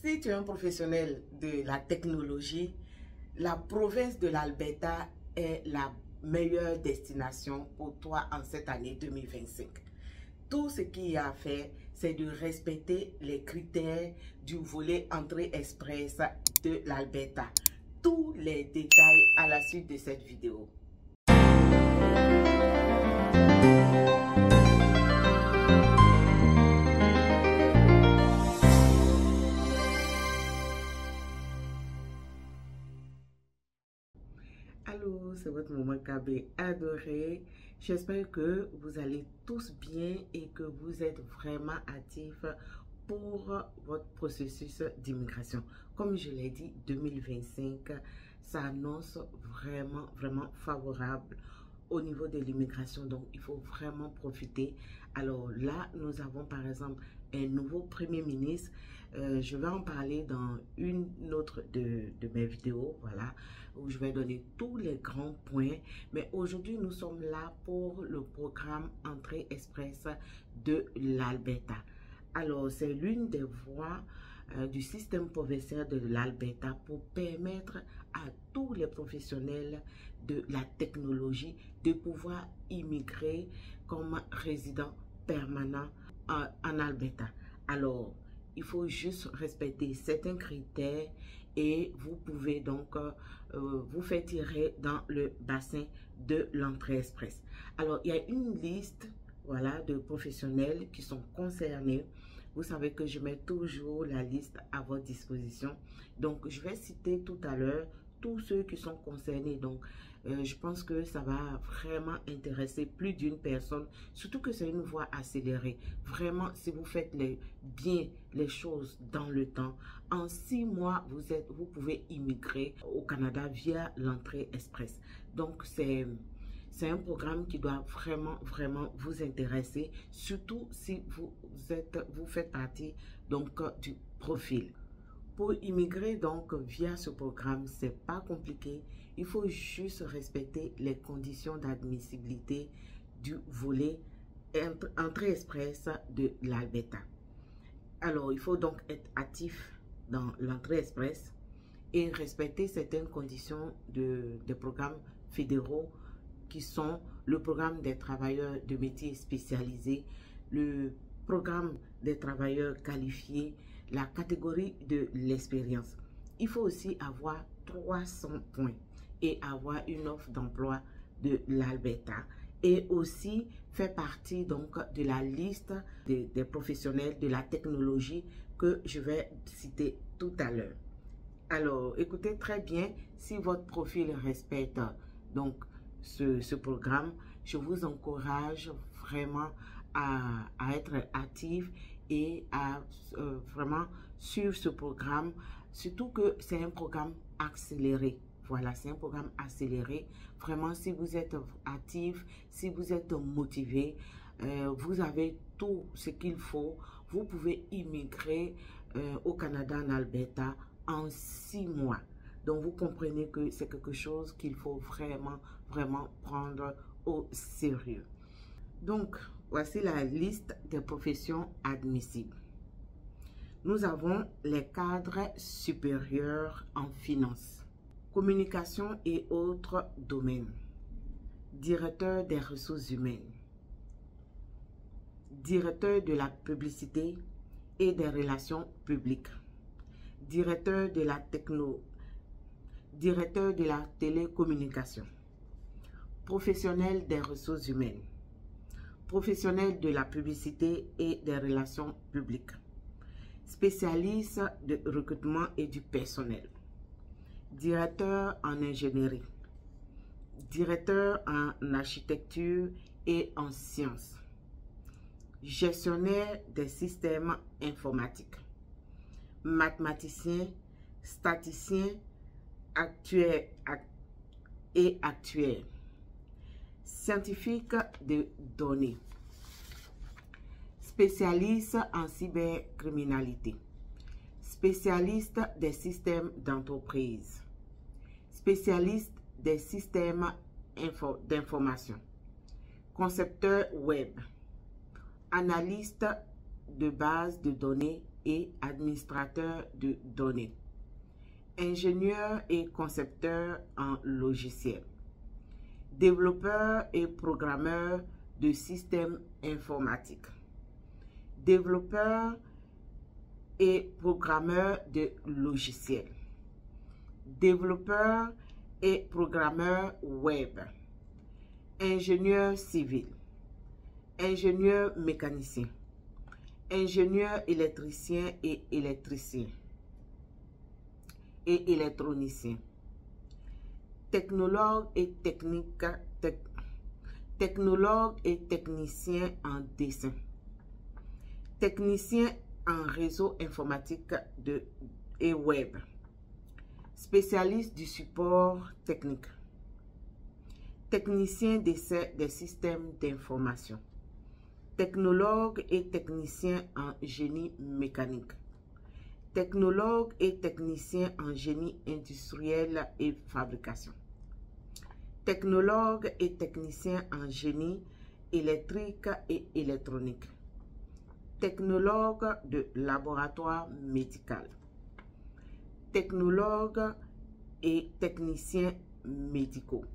Si tu es un professionnel de la technologie, la province de l'Alberta est la meilleure destination pour toi en cette année 2025. Tout ce qu'il y a à faire, c'est de respecter les critères du volet entrée express de l'Alberta. Tous les détails à la suite de cette vidéo. Allô, c'est votre maman KB adorée. J'espère que vous allez tous bien et que vous êtes vraiment actifs pour votre processus d'immigration. Comme je l'ai dit, 2025, ça annonce vraiment favorable au niveau de l'immigration. Donc, il faut vraiment profiter. Alors là, nous avons par exemple un nouveau Premier ministre. Je vais en parler dans une autre de mes vidéos, voilà, où je vais donner tous les grands points. Mais aujourd'hui, nous sommes là pour le programme Entrée Express de l'Alberta. Alors, c'est l'une des voies du système provincial de l'Alberta pour permettre à tous les professionnels de la technologie de pouvoir immigrer comme résident permanent en Alberta. Alors, il faut juste respecter certains critères et vous pouvez donc vous faire tirer dans le bassin de l'entrée express. Alors, il y a une liste, voilà, de professionnels qui sont concernés. Vous savez que je mets toujours la liste à votre disposition. Donc, je vais citer tout à l'heure tous ceux qui sont concernés. Donc, je pense que ça va vraiment intéresser plus d'une personne, surtout que c'est une voie accélérée. Vraiment, si vous faites bien les choses dans le temps, en 6 mois, vous pouvez immigrer au Canada via l'entrée express. Donc, c'est un programme qui doit vraiment vous intéresser, surtout si vous faites partie donc du profil. Pour immigrer donc via ce programme, c'est pas compliqué. Il faut juste respecter les conditions d'admissibilité du volet entrée express de l'Alberta. Alors, il faut donc être actif dans l'entrée express et respecter certaines conditions des programmes fédéraux qui sont le programme des travailleurs de métiers spécialisés, le programme des travailleurs qualifiés, la catégorie de l'expérience. Il faut aussi avoir 300 points et avoir une offre d'emploi de l'Alberta et aussi faire partie donc de la liste des professionnels de la technologie que je vais citer tout à l'heure. Alors, écoutez très bien, si votre profil respecte donc ce programme, je vous encourage vraiment à être actif et à vraiment suivre ce programme, surtout que c'est un programme accéléré. Voilà, c'est un programme accéléré. Vraiment, si vous êtes actif, si vous êtes motivé, vous avez tout ce qu'il faut. Vous pouvez immigrer au Canada, en Alberta, en 6 mois. Donc, vous comprenez que c'est quelque chose qu'il faut vraiment prendre au sérieux. Donc, voici la liste des professions admissibles. Nous avons les cadres supérieurs en finance, communication et autres domaines, directeur des ressources humaines, directeur de la publicité et des relations publiques, directeur de la télécommunication, professionnel des ressources humaines, professionnel de la publicité et des relations publiques, spécialiste de recrutement et du personnel, directeur en ingénierie, directeur en architecture et en sciences, gestionnaire des systèmes informatiques, mathématicien, statisticien, actuaire, scientifique de données, spécialiste en cybercriminalité, spécialiste des systèmes d'entreprise, spécialiste des systèmes d'information, concepteur web, analyste de base de données et administrateur de données. Ingénieur et concepteur en logiciel. Développeur et programmeur de systèmes informatiques. Développeur et programmeur de logiciels. Développeur et programmeur web. Ingénieur civil. Ingénieur mécanicien. Ingénieur électricien et électricien. Et électronicien. Technologue et technologue et technicien en dessin. Technicien en réseau informatique et web. Spécialiste du support technique. Technicien des systèmes d'information. Technologue et technicien en génie mécanique. Technologue et technicien en génie industriel et fabrication. Technologue et technicien en génie électrique et électronique. Technologue de laboratoire médical. Technologue et techniciens médicaux.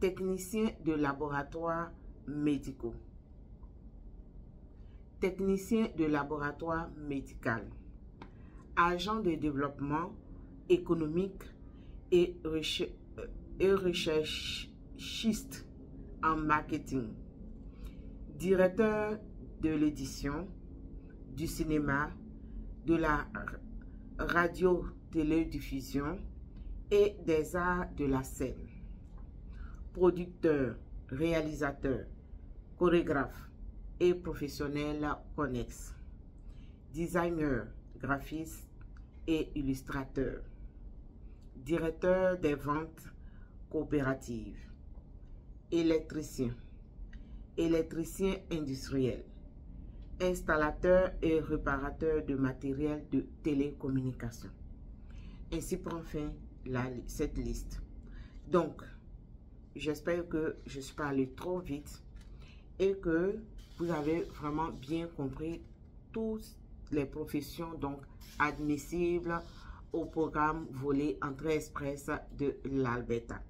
Technicien de laboratoire médicaux. Technicien de laboratoire médical. Agent de développement économique et recherchiste en marketing. Directeur de l'édition, du cinéma, de la radio-télédiffusion et des arts de la scène. Producteur, réalisateur, chorégraphe et professionnel connexe. Designer, graphiste et illustrateur. Directeur des ventes coopératives. Électricien. Électricien industriel. Installateur et réparateur de matériel de télécommunication. Ainsi prend fin cette liste. Donc, j'espère que je ne suis pas allé trop vite et que vous avez vraiment bien compris toutes les professions donc admissibles au programme volet entrée express de l'Alberta.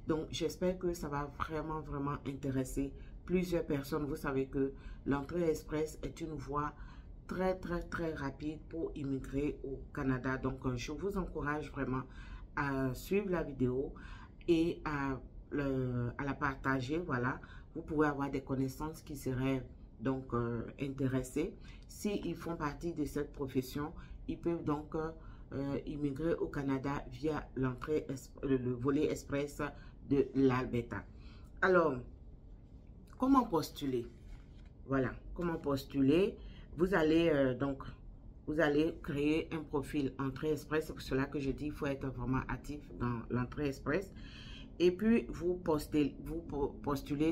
Donc, j'espère que ça va vraiment intéresser plusieurs personnes. Vous savez que l'entrée express est une voie très rapide pour immigrer au Canada. Donc, je vous encourage vraiment à suivre la vidéo et à la partager. Voilà, vous pouvez avoir des connaissances qui seraient donc intéressés. S'ils font partie de cette profession, ils peuvent donc immigrer au Canada via l'entrée, le volet express de l'Alberta. Alors, comment postuler? Voilà, comment postuler? Vous allez vous allez créer un profil entrée express. C'est pour cela que je dis qu'il faut être vraiment actif dans l'entrée express. Et puis vous postulez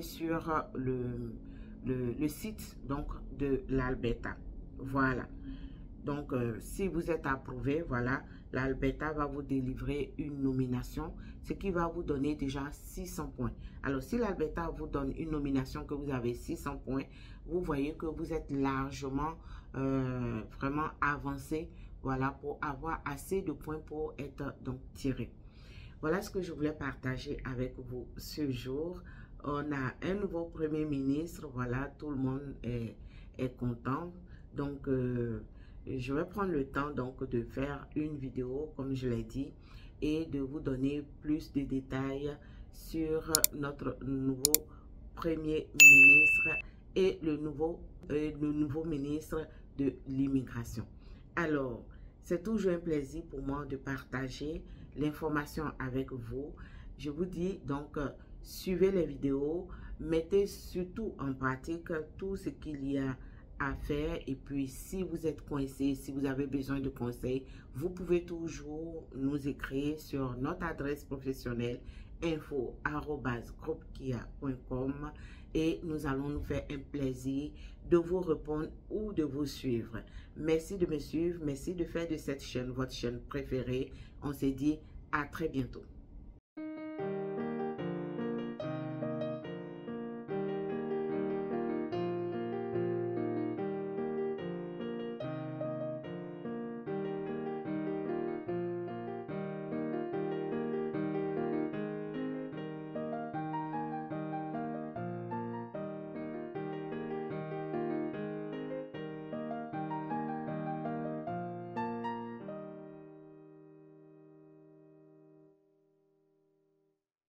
sur le site donc de l'Alberta. Voilà. Donc, si vous êtes approuvé, voilà, l'Alberta va vous délivrer une nomination, ce qui va vous donner déjà 600 points. Alors, si l'Alberta vous donne une nomination que vous avez 600 points, vous voyez que vous êtes largement, vraiment avancé, voilà, pour avoir assez de points pour être donc tiré. Voilà ce que je voulais partager avec vous ce jour. On a un nouveau Premier ministre, voilà, tout le monde est content. Donc, je vais prendre le temps donc de faire une vidéo, comme je l'ai dit, et de vous donner plus de détails sur notre nouveau Premier ministre et le nouveau ministre de l'immigration. Alors, c'est toujours un plaisir pour moi de partager l'information avec vous. Je vous dis donc, suivez les vidéos, mettez surtout en pratique tout ce qu'il y a à faire. Et puis, si vous êtes coincé, si vous avez besoin de conseils, vous pouvez toujours nous écrire sur notre adresse professionnelle info@groupekia.com et nous allons nous faire un plaisir de vous répondre ou de vous suivre. Merci de me suivre, merci de faire de cette chaîne votre chaîne préférée. On se dit à très bientôt.